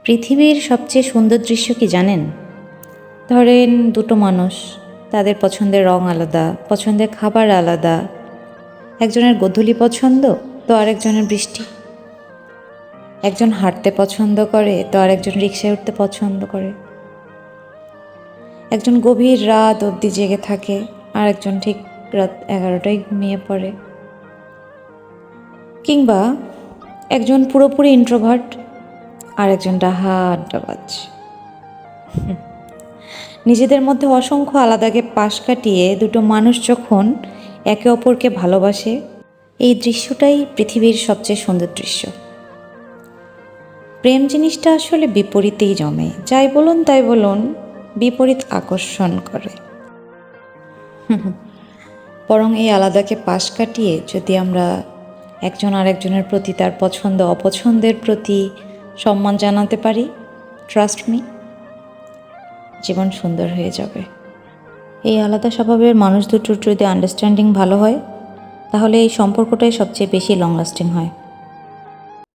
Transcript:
পৃথিবীর সবচেয়ে সুন্দর দৃশ্য কি জানেন? ধরেন দুটো মানুষ, তাদের পছন্দের রং আলাদা, পছন্দের খাবার আলাদা। একজনের গোধূলি পছন্দ তো আরেকজনের বৃষ্টি। একজন হাঁটতে পছন্দ করে তো আরেকজন রিকশায় উঠতে পছন্দ করে। একজন গভীর রাত অবধি জেগে থাকে, আরেকজন ঠিক রাত 11টায় ঘুমিয়ে পড়ে। কিংবা একজন পুরোপুরি ইন্ট্রোভার্ট আর একজন ডাহা আড্ডাবাজ। নিজেদের মধ্যে অসংখ্য আলাদাকে পাশ কাটিয়ে দুটো মানুষ যখন একে অপরকে ভালোবাসে, এই দৃশ্যটাই পৃথিবীর সবচেয়ে সুন্দর দৃশ্য। প্রেম জিনিসটা আসলে বিপরীতেই জমে, যাই বলুন তাই বলুন, বিপরীত আকর্ষণ করে। বরং এই আলাদাকে পাশ কাটিয়ে যদি আমরা একজন আরেকজনের প্রতি তার পছন্দ অপছন্দের প্রতি সম্মান জানাতে পারি, ট্রাস্ট মি, জীবন সুন্দর হয়ে যাবে। এই আলাদা স্বভাবের মানুষ দুটোর যদি আন্ডারস্ট্যান্ডিং ভালো হয়, তাহলে এই সম্পর্কটাই সবচেয়ে বেশি লং লাস্টিং হয়।